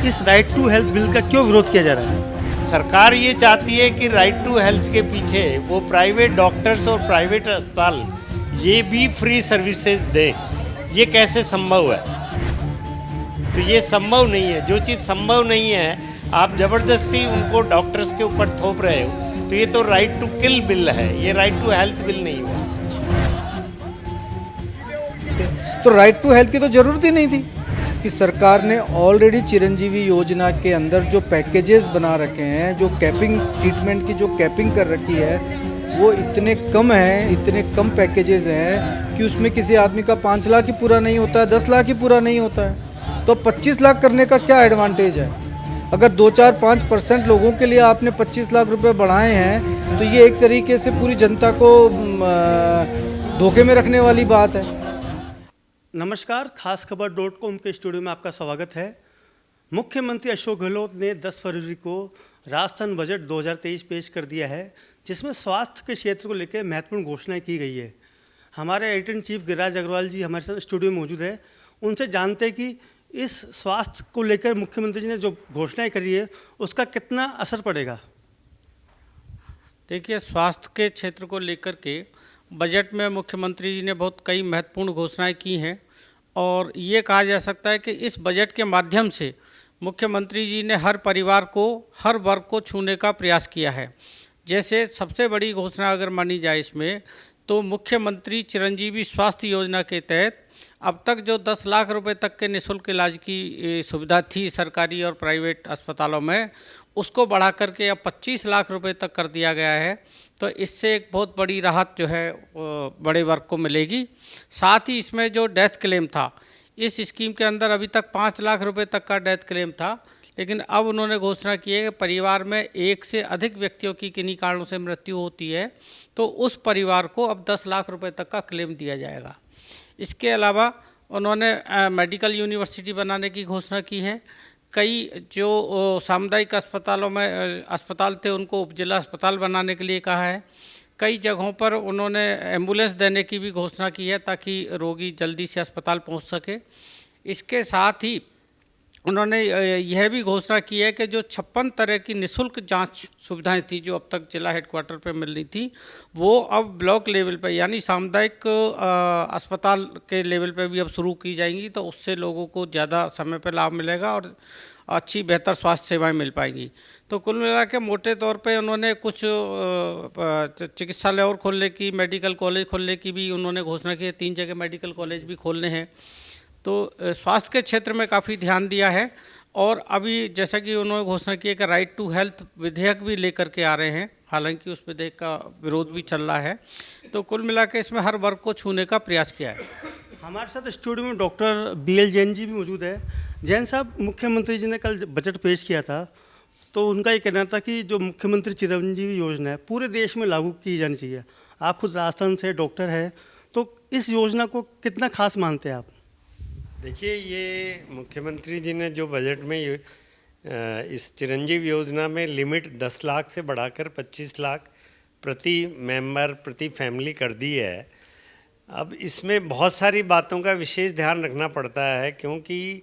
इस right to health bill का क्यों विरोध किया जा रहा है? सरकार ये चाहती है कि राइट टू हेल्थ के पीछे वो प्राइवेट डॉक्टर्स और प्राइवेट अस्पताल ये भी फ्री सर्विसेज दें। ये कैसे संभव है? तो ये संभव नहीं है। जो चीज़ संभव नहीं है आप ज़बरदस्ती उनको डॉक्टर्स के ऊपर थोप रहे हो, तो ये तो राइट टू किल बिल है, ये राइट टू हेल्थ बिल नहीं हुआ। तो राइट टू हेल्थ की तो ज़रूरत ही नहीं थी कि सरकार ने ऑलरेडी चिरंजीवी योजना के अंदर जो पैकेजेस बना रखे हैं, जो कैपिंग ट्रीटमेंट की जो कैपिंग कर रखी है वो इतने कम हैं, इतने कम पैकेजेस हैं कि उसमें किसी आदमी का 5 लाख ही पूरा नहीं होता है, 10 लाख ही पूरा नहीं होता है। तो 25 लाख करने का क्या एडवांटेज है? अगर 2-4-5% लोगों के लिए आपने 25 लाख रुपए बढ़ाए हैं तो ये एक तरीके से पूरी जनता को धोखे में रखने वाली बात है। नमस्कार, खास खबर .com के स्टूडियो में आपका स्वागत है। मुख्यमंत्री अशोक गहलोत ने 10 फरवरी को राजस्थान बजट 2023 पेश कर दिया है, जिसमें स्वास्थ्य के क्षेत्र को लेकर महत्वपूर्ण घोषणाएं की गई है। हमारे editor in chief Giriraj Agrawal ji हमारे साथ स्टूडियो में मौजूद है। उनसे जानते हैं कि इस स्वास्थ्य को लेकर मुख्यमंत्री जी ने जो घोषणाएं करी है उसका कितना असर पड़ेगा। देखिए, स्वास्थ्य के क्षेत्र को लेकर के बजट में मुख्यमंत्री जी ने बहुत कई महत्वपूर्ण घोषणाएं की हैं और ये कहा जा सकता है कि इस बजट के माध्यम से मुख्यमंत्री जी ने हर परिवार को, हर वर्ग को छूने का प्रयास किया है। जैसे सबसे बड़ी घोषणा अगर मानी जाए इसमें, तो मुख्यमंत्री चिरंजीवी स्वास्थ्य योजना के तहत अब तक जो 10 लाख रुपए तक के निःशुल्क इलाज की सुविधा थी सरकारी और प्राइवेट अस्पतालों में, उसको बढ़ा करके अब 25 लाख रुपए तक कर दिया गया है। तो इससे एक बहुत बड़ी राहत जो है बड़े वर्ग को मिलेगी। साथ ही इसमें जो डेथ क्लेम था, इस स्कीम के अंदर अभी तक 5 लाख रुपए तक का डेथ क्लेम था, लेकिन अब उन्होंने घोषणा की है कि परिवार में एक से अधिक व्यक्तियों की किन्हीं कारणों से मृत्यु होती है तो उस परिवार को अब 10 लाख रुपए तक का क्लेम दिया जाएगा। इसके अलावा उन्होंने मेडिकल यूनिवर्सिटी बनाने की घोषणा की है। कई जो सामुदायिक अस्पतालों में अस्पताल थे उनको उपजिला अस्पताल बनाने के लिए कहा है। कई जगहों पर उन्होंने एम्बुलेंस देने की भी घोषणा की है ताकि रोगी जल्दी से अस्पताल पहुंच सके। इसके साथ ही उन्होंने यह भी घोषणा की है कि जो 56 तरह की निःशुल्क जांच सुविधाएं थी जो अब तक जिला हेडक्वार्टर पर मिल रही थी, वो अब ब्लॉक लेवल पर यानी सामुदायिक अस्पताल के लेवल पर भी अब शुरू की जाएंगी। तो उससे लोगों को ज़्यादा समय पर लाभ मिलेगा और अच्छी बेहतर स्वास्थ्य सेवाएं मिल पाएंगी। तो कुल मिला के मोटे तौर पे उन्होंने कुछ चिकित्सालय और खोलने की, मेडिकल कॉलेज खोलने की भी उन्होंने घोषणा की है। 3 जगह मेडिकल कॉलेज भी खोलने हैं। तो स्वास्थ्य के क्षेत्र में काफ़ी ध्यान दिया है। और अभी जैसा कि उन्होंने घोषणा की है कि राइट टू हेल्थ विधेयक भी लेकर के आ रहे हैं, हालांकि उस विधेयक का विरोध भी चल रहा है। तो कुल मिला के इसमें हर वर्ग को छूने का प्रयास किया है। हमारे साथ स्टूडियो में डॉक्टर BL जैन जी भी मौजूद है। जैन साहब, मुख्यमंत्री जी ने कल बजट पेश किया था, तो उनका ये कहना था कि जो मुख्यमंत्री चिरंजीवी योजना है पूरे देश में लागू की जानी चाहिए। आप खुद राजस्थान से डॉक्टर हैं, तो इस योजना को कितना खास मानते हैं आप? देखिए, ये मुख्यमंत्री जी ने जो बजट में इस चिरंजीव योजना में लिमिट 10 लाख से बढ़ाकर 25 लाख प्रति मेंबर, प्रति फैमिली कर दी है। अब इसमें बहुत सारी बातों का विशेष ध्यान रखना पड़ता है, क्योंकि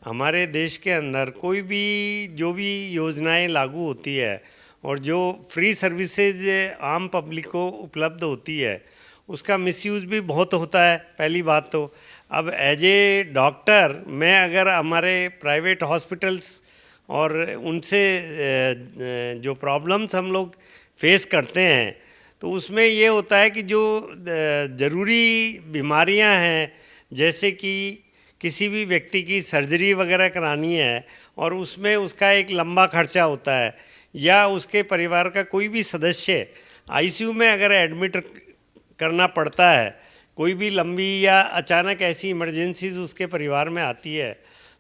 हमारे देश के अंदर कोई भी जो भी योजनाएं लागू होती है और जो फ्री सर्विसेज आम पब्लिक को उपलब्ध होती है, उसका मिसयूज़ भी बहुत होता है। पहली बात तो अब एज ए डॉक्टर मैं अगर हमारे प्राइवेट हॉस्पिटल्स और उनसे जो प्रॉब्लम्स हम लोग फेस करते हैं, तो उसमें ये होता है कि जो ज़रूरी बीमारियां हैं, जैसे कि किसी भी व्यक्ति की सर्जरी वगैरह करानी है और उसमें उसका एक लंबा खर्चा होता है, या उसके परिवार का कोई भी सदस्य ICU में अगर एडमिट करना पड़ता है, कोई भी लंबी या अचानक ऐसी इमरजेंसीज उसके परिवार में आती है,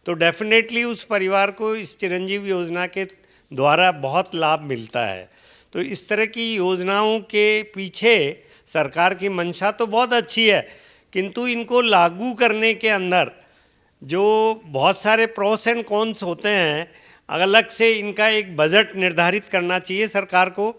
तो डेफिनेटली उस परिवार को इस चिरंजीव योजना के द्वारा बहुत लाभ मिलता है। तो इस तरह की योजनाओं के पीछे सरकार की मंशा तो बहुत अच्छी है, किंतु इनको लागू करने के अंदर जो बहुत सारे प्रोस एंड कॉन्स होते हैं, अलग से इनका एक बजट निर्धारित करना चाहिए सरकार को,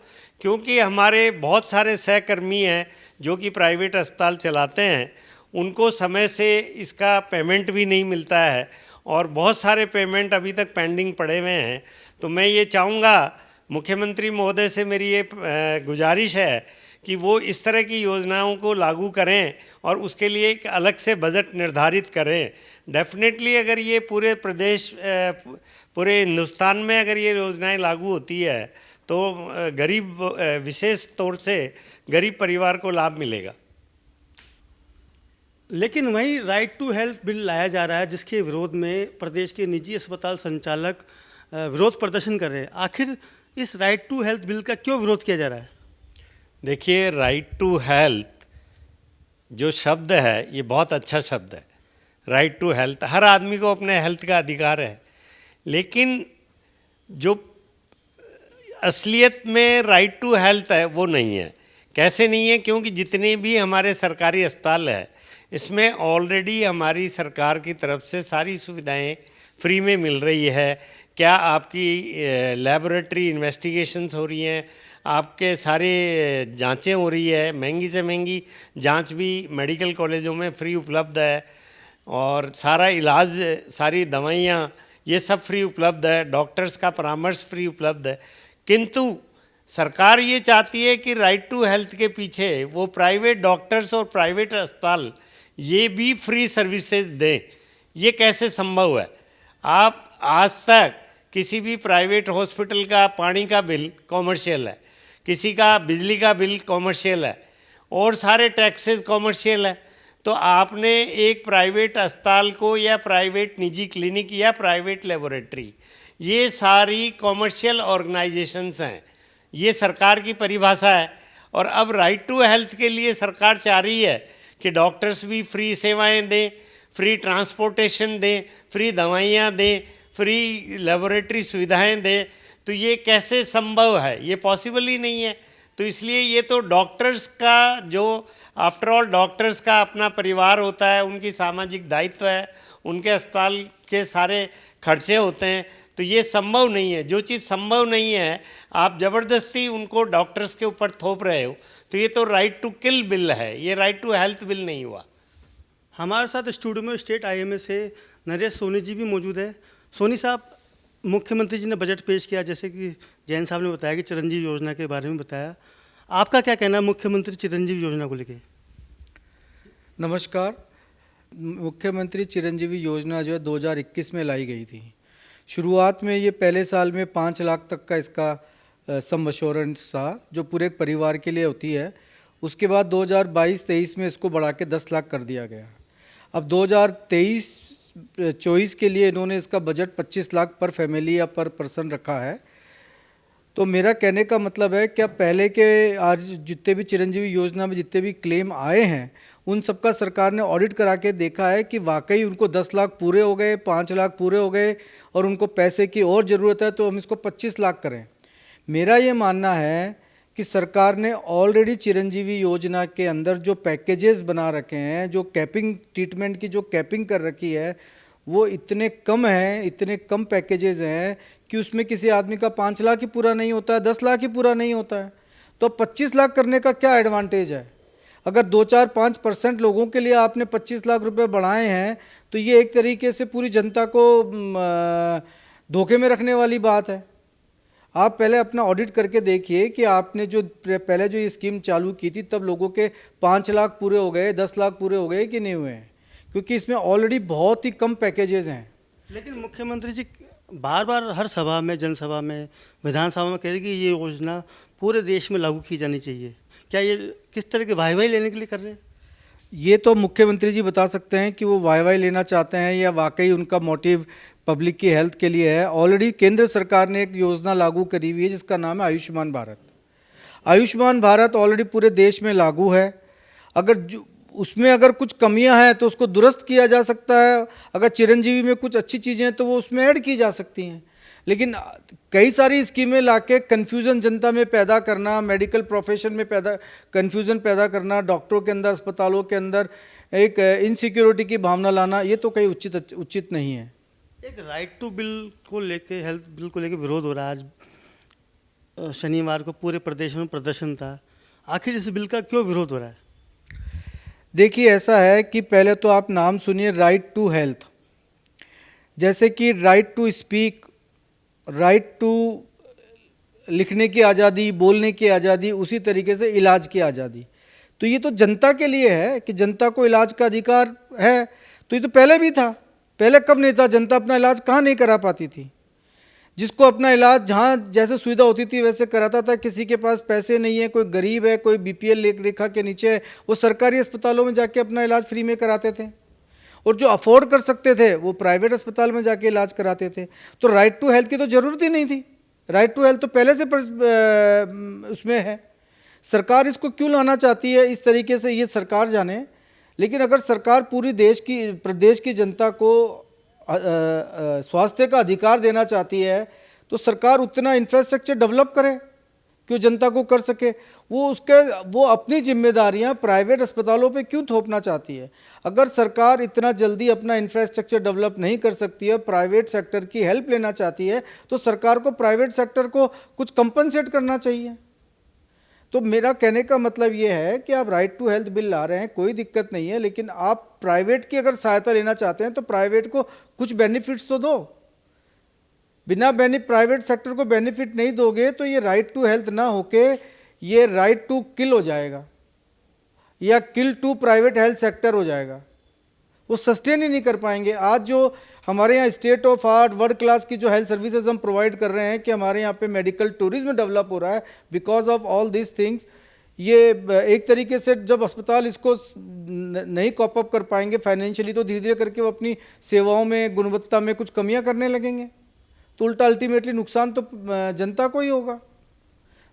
क्योंकि हमारे बहुत सारे सहकर्मी हैं जो कि प्राइवेट अस्पताल चलाते हैं, उनको समय से इसका पेमेंट भी नहीं मिलता है और बहुत सारे पेमेंट अभी तक पेंडिंग पड़े हुए हैं। तो मैं ये चाहूँगा, मुख्यमंत्री महोदय से मेरी ये गुजारिश है कि वो इस तरह की योजनाओं को लागू करें और उसके लिए एक अलग से बजट निर्धारित करें। डेफिनेटली अगर ये पूरे प्रदेश, पूरे हिंदुस्तान में अगर ये योजनाएं लागू होती है तो गरीब, विशेष तौर से गरीब परिवार को लाभ मिलेगा। लेकिन वहीं राइट टू हेल्थ बिल लाया जा रहा है, जिसके विरोध में प्रदेश के निजी अस्पताल संचालक विरोध प्रदर्शन कर रहे हैं। आखिर इस राइट टू हेल्थ बिल का क्यों विरोध किया जा रहा है? देखिए, राइट टू हेल्थ जो शब्द है ये बहुत अच्छा शब्द है। राइट टू हेल्थ, हर आदमी को अपने हेल्थ का अधिकार है, लेकिन जो असलियत में राइट टू हेल्थ है वो नहीं है। कैसे नहीं है? क्योंकि जितने भी हमारे सरकारी अस्पताल है इसमें ऑलरेडी हमारी सरकार की तरफ से सारी सुविधाएं फ्री में मिल रही है। क्या आपकी लैबोरेटरी इन्वेस्टिगेशंस हो रही हैं, आपके सारे जांचें हो रही है, महंगी से महंगी जांच भी मेडिकल कॉलेजों में फ्री उपलब्ध है, और सारा इलाज, सारी दवाइयाँ, ये सब फ्री उपलब्ध है, डॉक्टर्स का परामर्श फ्री उपलब्ध है। किंतु सरकार ये चाहती है कि राइट टू हेल्थ के पीछे वो प्राइवेट डॉक्टर्स और प्राइवेट अस्पताल ये भी फ्री सर्विसेज दें। ये कैसे संभव है? आप आज तक किसी भी प्राइवेट हॉस्पिटल का पानी का बिल कॉमर्शियल है, किसी का बिजली का बिल कॉमर्शियल है, और सारे टैक्सेस कॉमर्शियल है। तो आपने एक प्राइवेट अस्पताल को या प्राइवेट निजी क्लिनिक या प्राइवेट लेबोरेटरी, ये सारी कॉमर्शियल ऑर्गेनाइजेशंस हैं, ये सरकार की परिभाषा है। और अब राइट टू हेल्थ के लिए सरकार चाह रही है कि डॉक्टर्स भी फ्री सेवाएं दें, फ्री ट्रांसपोर्टेशन दें, फ्री दवाइयाँ दें, फ्री लेबोरेटरी सुविधाएं दें। तो ये कैसे संभव है? ये पॉसिबल ही नहीं है। तो इसलिए ये तो डॉक्टर्स का, जो आफ्टर ऑल डॉक्टर्स का अपना परिवार होता है, उनकी सामाजिक दायित्व है, उनके अस्पताल के सारे खर्चे होते हैं। तो ये संभव नहीं है। जो चीज़ संभव नहीं है आप ज़बरदस्ती उनको डॉक्टर्स के ऊपर थोप रहे हो। तो ये तो राइट टू किल बिल है, ये राइट टू हेल्थ बिल नहीं हुआ। हमारे साथ स्टूडियो में स्टेट IMA से नरेश सोनी जी भी मौजूद है। सोनी साहब, मुख्यमंत्री जी ने बजट पेश किया, जैसे कि जैन साहब ने बताया कि चिरंजीवी योजना के बारे में बताया। आपका क्या कहना है मुख्यमंत्री चिरंजीवी योजना को लेके? नमस्कार। मुख्यमंत्री चिरंजीवी योजना जो है 2021 में लाई गई थी। शुरुआत में ये पहले साल में 5 लाख तक का इसका सम एश्योरेंस था, जो पूरे एक परिवार के लिए होती है। उसके बाद 2022-23 में इसको बढ़ा के 10 लाख कर दिया गया। अब 2023-24 के लिए इन्होंने इसका बजट 25 लाख पर फैमिली या पर पर्सन रखा है। तो मेरा कहने का मतलब है, क्या पहले के आज जितने भी चिरंजीवी योजना में जितने भी क्लेम आए हैं उन सबका सरकार ने ऑडिट करा के देखा है कि वाकई उनको 10 लाख पूरे हो गए, 5 लाख पूरे हो गए, और उनको पैसे की और ज़रूरत है तो हम इसको 25 लाख करें। मेरा ये मानना है कि सरकार ने ऑलरेडी चिरंजीवी योजना के अंदर जो पैकेजेस बना रखे हैं, जो कैपिंग ट्रीटमेंट की जो कैपिंग कर रखी है, वो इतने कम हैं, इतने कम पैकेजेस हैं कि उसमें किसी आदमी का 5 लाख ही पूरा नहीं होता है, 10 लाख ही पूरा नहीं होता है। तो 25 लाख करने का क्या एडवांटेज है? अगर 2-4-5% लोगों के लिए आपने 25 लाख रुपए बढ़ाए हैं तो ये एक तरीके से पूरी जनता को धोखे में रखने वाली बात है। आप पहले अपना ऑडिट करके देखिए कि आपने जो पहले जो ये स्कीम चालू की थी तब लोगों के 5 लाख पूरे हो गए, 10 लाख पूरे हो गए कि नहीं हुए हैं? क्योंकि इसमें ऑलरेडी बहुत ही कम पैकेजेस हैं। लेकिन मुख्यमंत्री जी बार बार हर सभा में, जनसभा में, विधानसभा में कह रहे कि ये योजना पूरे देश में लागू की जानी चाहिए। क्या ये किस तरह के वाई लेने के लिए कर रहे हैं? ये तो मुख्यमंत्री जी बता सकते हैं कि वो वाई लेना चाहते हैं या वाकई उनका मोटिव पब्लिक की हेल्थ के लिए है। ऑलरेडी केंद्र सरकार ने एक योजना लागू करी हुई है जिसका नाम है आयुष्मान भारत। आयुष्मान भारत ऑलरेडी पूरे देश में लागू है। उसमें अगर कुछ कमियां हैं तो उसको दुरुस्त किया जा सकता है। अगर चिरंजीवी में कुछ अच्छी चीज़ें हैं तो वो उसमें ऐड की जा सकती हैं। लेकिन कई सारी स्कीमें लाके कन्फ्यूज़न जनता में पैदा करना, मेडिकल प्रोफेशन में कन्फ्यूज़न पैदा करना, डॉक्टरों के अंदर, अस्पतालों के अंदर एक इनसिक्योरिटी की भावना लाना, ये तो कहीं उचित नहीं है। एक राइट टू बिल को लेके, हेल्थ बिल को लेके विरोध हो रहा है। आज शनिवार को पूरे प्रदेश में प्रदर्शन था। आखिर इस बिल का क्यों विरोध हो रहा है? देखिए, ऐसा है कि पहले तो आप नाम सुनिए, राइट टू हेल्थ। जैसे कि right to speak, right to लिखने की आज़ादी, बोलने की आज़ादी, उसी तरीके से इलाज की आज़ादी। तो ये तो जनता के लिए है कि जनता को इलाज का अधिकार है। तो ये तो पहले भी था। पहले कब नहीं था? जनता अपना इलाज कहाँ नहीं करा पाती थी? जिसको अपना इलाज जहाँ जैसे सुविधा होती थी वैसे कराता था। किसी के पास पैसे नहीं है, कोई गरीब है, कोई बीपीएल रेखा के नीचे है, वो सरकारी अस्पतालों में जाके अपना इलाज फ्री में कराते थे। और जो अफोर्ड कर सकते थे वो प्राइवेट अस्पताल में जाके इलाज कराते थे। तो राइट टू हेल्थ की तो ज़रूरत ही नहीं थी। राइट टू हेल्थ तो पहले से उसमें है। सरकार इसको क्यों लाना चाहती है इस तरीके से, ये सरकार जाने। लेकिन अगर सरकार पूरी प्रदेश की जनता को स्वास्थ्य का अधिकार देना चाहती है तो सरकार उतना इंफ्रास्ट्रक्चर डेवलप करे कि वो जनता को कर सके। वो अपनी जिम्मेदारियां प्राइवेट अस्पतालों पे क्यों थोपना चाहती है? अगर सरकार इतना जल्दी अपना इंफ्रास्ट्रक्चर डेवलप नहीं कर सकती है, प्राइवेट सेक्टर की हेल्प लेना चाहती है, तो सरकार को प्राइवेट सेक्टर को कुछ कंपनसेट करना चाहिए। तो मेरा कहने का मतलब ये है कि आप राइट टू हेल्थ बिल ला रहे हैं, कोई दिक्कत नहीं है, लेकिन आप प्राइवेट की अगर सहायता लेना चाहते हैं तो प्राइवेट को कुछ बेनिफिट्स तो दो। बिना प्राइवेट सेक्टर को बेनिफिट नहीं दोगे तो ये राइट टू हेल्थ ना होके ये राइट टू किल हो जाएगा या किल टू प्राइवेट हेल्थ सेक्टर हो जाएगा। वो सस्टेन ही नहीं कर पाएंगे। आज जो हमारे यहाँ state of art world class की जो हेल्थ सर्विसेज हम प्रोवाइड कर रहे हैं कि हमारे यहाँ पे मेडिकल टूरिज्म डेवलप हो रहा है because of all this things. ये एक तरीके से जब अस्पताल इसको नहीं कॉप अप कर पाएंगे फाइनेंशियली तो धीरे धीरे करके वो अपनी सेवाओं में गुणवत्ता में कुछ कमियां करने लगेंगे, तो उल्टा अल्टीमेटली नुकसान तो जनता को ही होगा।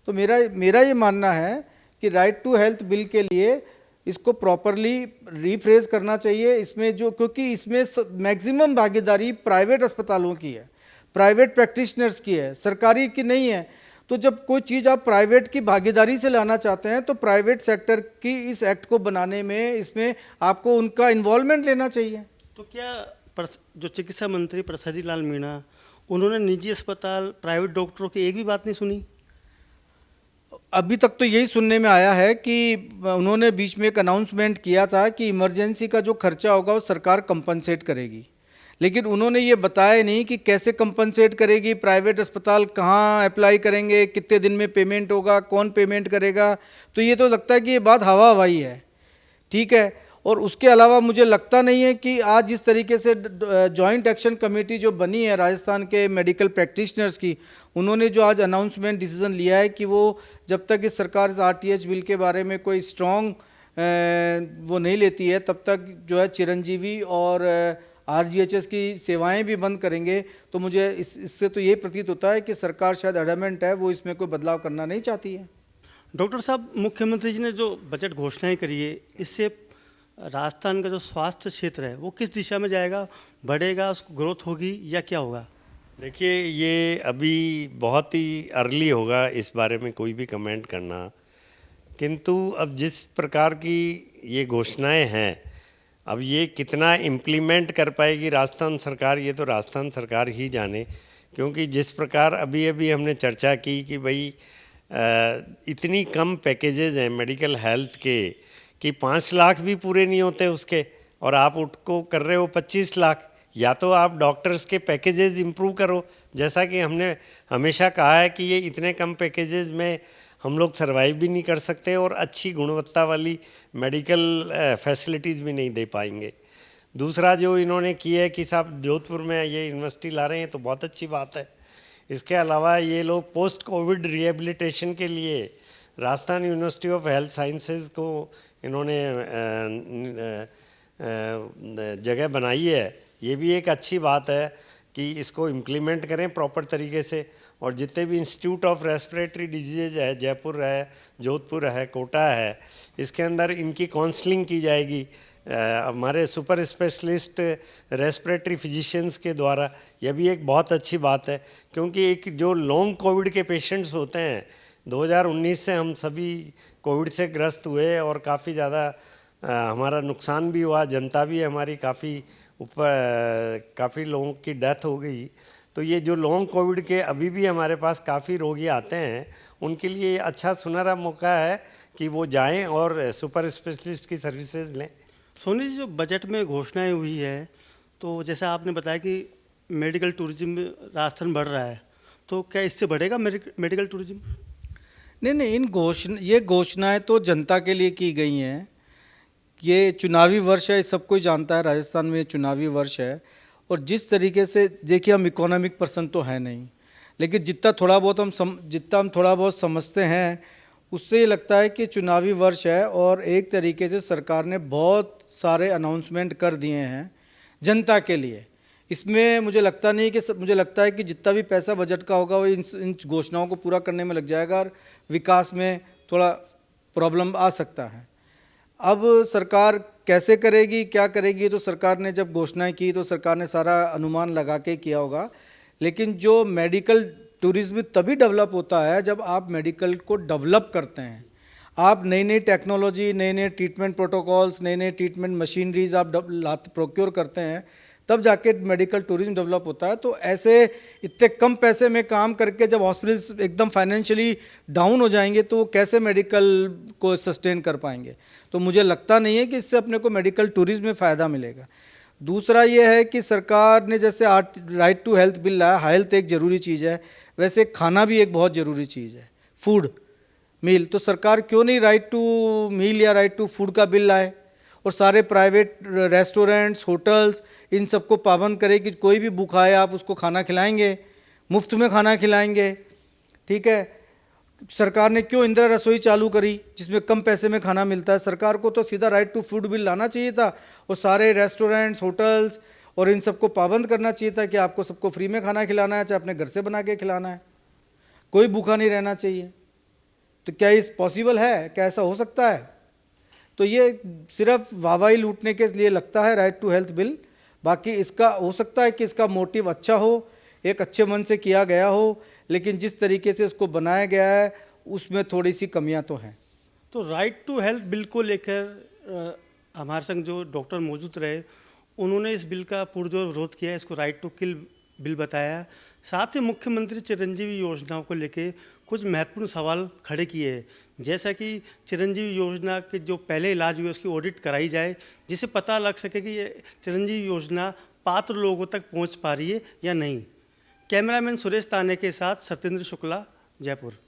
तो मेरा ये मानना है कि राइट टू हेल्थ बिल के लिए इसको प्रॉपरली रीफ्रेज करना चाहिए। इसमें जो, क्योंकि इसमें मैक्सिमम भागीदारी प्राइवेट अस्पतालों की है, प्राइवेट प्रैक्टिशनर्स की है, सरकारी की नहीं है। तो जब कोई चीज़ आप प्राइवेट की भागीदारी से लाना चाहते हैं तो प्राइवेट सेक्टर की इस एक्ट को बनाने में इसमें आपको उनका इन्वॉल्वमेंट लेना चाहिए। तो क्या जो चिकित्सा मंत्री प्रसादी लाल मीणा, उन्होंने निजी अस्पताल प्राइवेट डॉक्टरों की एक भी बात नहीं सुनी? अभी तक तो यही सुनने में आया है कि उन्होंने बीच में एक अनाउंसमेंट किया था कि इमरजेंसी का जो खर्चा होगा वो सरकार कंपनसेट करेगी, लेकिन उन्होंने ये बताया नहीं कि कैसे कंपनसेट करेगी, प्राइवेट अस्पताल कहाँ अप्लाई करेंगे, कितने दिन में पेमेंट होगा, कौन पेमेंट करेगा। तो ये तो लगता है कि ये बात हवा हवाई है, ठीक है। और उसके अलावा मुझे लगता नहीं है कि आज जिस तरीके से जॉइंट एक्शन कमेटी जो बनी है राजस्थान के मेडिकल प्रैक्टिशनर्स की, उन्होंने जो आज अनाउंसमेंट डिसीजन लिया है कि वो जब तक इस सरकार इस आरटीएच बिल के बारे में कोई स्ट्रॉन्ग वो नहीं लेती है तब तक जो है चिरंजीवी और आरजीएचएस की सेवाएं भी बंद करेंगे। तो मुझे इससे तो यही प्रतीत होता है कि सरकार शायद एडमेंट है, वो इसमें कोई बदलाव करना नहीं चाहती है। डॉक्टर साहब, मुख्यमंत्री जी ने जो बजट घोषणाएं करी है, इससे राजस्थान का जो स्वास्थ्य क्षेत्र है वो किस दिशा में जाएगा? बढ़ेगा, उसको ग्रोथ होगी या क्या होगा? देखिए, ये अभी बहुत ही अर्ली होगा इस बारे में कोई भी कमेंट करना, किंतु अब जिस प्रकार की ये घोषणाएं हैं, अब ये कितना इम्प्लीमेंट कर पाएगी राजस्थान सरकार, ये तो राजस्थान सरकार ही जाने। क्योंकि जिस प्रकार अभी अभी हमने चर्चा की कि भाई इतनी कम पैकेजेज हैं मेडिकल हेल्थ के कि 5 लाख भी पूरे नहीं होते उसके, और आप उनको कर रहे हो 25 लाख। या तो आप डॉक्टर्स के पैकेजेस इंप्रूव करो, जैसा कि हमने हमेशा कहा है कि ये इतने कम पैकेजेस में हम लोग सर्वाइव भी नहीं कर सकते और अच्छी गुणवत्ता वाली मेडिकल फैसिलिटीज़ भी नहीं दे पाएंगे। दूसरा जो इन्होंने किया है कि साहब जोधपुर में ये यूनिवर्सिटी ला रहे हैं, तो बहुत अच्छी बात है। इसके अलावा ये लोग पोस्ट कोविड रिहेबिलिटेशन के लिए Rajasthan university of health sciences को इन्होंने जगह बनाई है। ये भी एक अच्छी बात है कि इसको इम्प्लीमेंट करें प्रॉपर तरीके से। और जितने भी इंस्टीट्यूट ऑफ रेस्पिरेटरी डिजीज़ है, जयपुर है, जोधपुर है, कोटा है, इसके अंदर इनकी काउंसलिंग की जाएगी हमारे सुपर स्पेशलिस्ट रेस्पिरेटरी फिजिशियंस के द्वारा। यह भी एक बहुत अच्छी बात है, क्योंकि एक जो लॉन्ग कोविड के पेशेंट्स होते हैं, 2019 से हम सभी कोविड से ग्रस्त हुए और काफ़ी ज़्यादा हमारा नुकसान भी हुआ, जनता भी हमारी काफ़ी लोगों की डेथ हो गई। तो ये जो लॉन्ग कोविड के अभी भी हमारे पास काफ़ी रोगी आते हैं, उनके लिए अच्छा सुनहरा मौका है कि वो जाएं और सुपर स्पेशलिस्ट की सर्विसेज लें। सोनी जी, जो बजट में घोषणाएं हुई है, तो जैसा आपने बताया कि मेडिकल टूरिज्म राजस्थान बढ़ रहा है, तो क्या इससे बढ़ेगा मेडिकल टूरिज्म? नहीं नहीं, ये घोषणाएं तो जनता के लिए की गई हैं। ये चुनावी वर्ष है, सबको ही जानता है राजस्थान में ये चुनावी वर्ष है। और जिस तरीके से देखिए, हम इकोनॉमिक पर्सन तो है नहीं, लेकिन जितना थोड़ा बहुत समझते हैं उससे ये लगता है कि चुनावी वर्ष है और एक तरीके से सरकार ने बहुत सारे अनाउंसमेंट कर दिए हैं जनता के लिए। इसमें मुझे लगता है कि जितना भी पैसा बजट का होगा वो इन घोषणाओं को पूरा करने में लग जाएगा और विकास में थोड़ा प्रॉब्लम आ सकता है। अब सरकार कैसे करेगी, क्या करेगी, तो सरकार ने जब घोषणाएं की तो सरकार ने सारा अनुमान लगा के किया होगा। लेकिन जो मेडिकल टूरिज्म तभी डेवलप होता है जब आप मेडिकल को डेवलप करते हैं। आप नई नई टेक्नोलॉजी, नए नए ट्रीटमेंट प्रोटोकॉल्स, नए नए ट्रीटमेंट मशीनरीज आप प्रोक्योर करते हैं, तब जाके मेडिकल टूरिज्म डेवलप होता है। तो ऐसे इतने कम पैसे में काम करके जब हॉस्पिटल्स एकदम फाइनेंशियली डाउन हो जाएंगे तो वो कैसे मेडिकल को सस्टेन कर पाएंगे। तो मुझे लगता नहीं है कि इससे अपने को मेडिकल टूरिज्म में फ़ायदा मिलेगा। दूसरा ये है कि सरकार ने जैसे राइट टू हेल्थ बिल लाया, हेल्थ एक ज़रूरी चीज़ है, वैसे खाना भी एक बहुत ज़रूरी चीज़ है, फूड मील। तो सरकार क्यों नहीं राइट टू मील या राइट टू फूड का बिल लाए और सारे प्राइवेट रेस्टोरेंट्स, होटल्स, इन सबको पाबंद करे कि कोई भी भूखा है आप उसको खाना खिलाएंगे, मुफ्त में खाना खिलाएंगे। ठीक है, सरकार ने क्यों इंदिरा रसोई चालू करी जिसमें कम पैसे में खाना मिलता है। सरकार को तो सीधा राइट टू फूड बिल लाना चाहिए था और सारे रेस्टोरेंट्स, होटल्स और इन सबको पाबंद करना चाहिए था कि आपको सबको फ्री में खाना खिलाना है, चाहे अपने घर से बना के खिलाना है, कोई भूखा नहीं रहना चाहिए। तो क्या इस पॉसिबल है, क्या ऐसा हो सकता है? तो ये सिर्फ वाहवाही लूटने के लिए लगता है राइट टू हेल्थ बिल। बाकी इसका हो सकता है कि इसका मोटिव अच्छा हो, एक अच्छे मन से किया गया हो, लेकिन जिस तरीके से इसको बनाया गया है उसमें थोड़ी सी कमियां तो हैं। तो राइट टू हेल्थ बिल को लेकर हमारे संग जो डॉक्टर मौजूद रहे, उन्होंने इस बिल का पुरजोर विरोध किया, इसको राइट टू किल बिल बताया। साथ ही मुख्यमंत्री चिरंजीवी योजनाओं को लेकर कुछ महत्वपूर्ण सवाल खड़े किए हैं, जैसा कि चिरंजीवी योजना के जो पहले इलाज हुए उसकी ऑडिट कराई जाए, जिससे पता लग सके कि ये चिरंजीवी योजना पात्र लोगों तक पहुंच पा रही है या नहीं। कैमरामैन सुरेश ताने के साथ सत्येंद्र शुक्ला, जयपुर।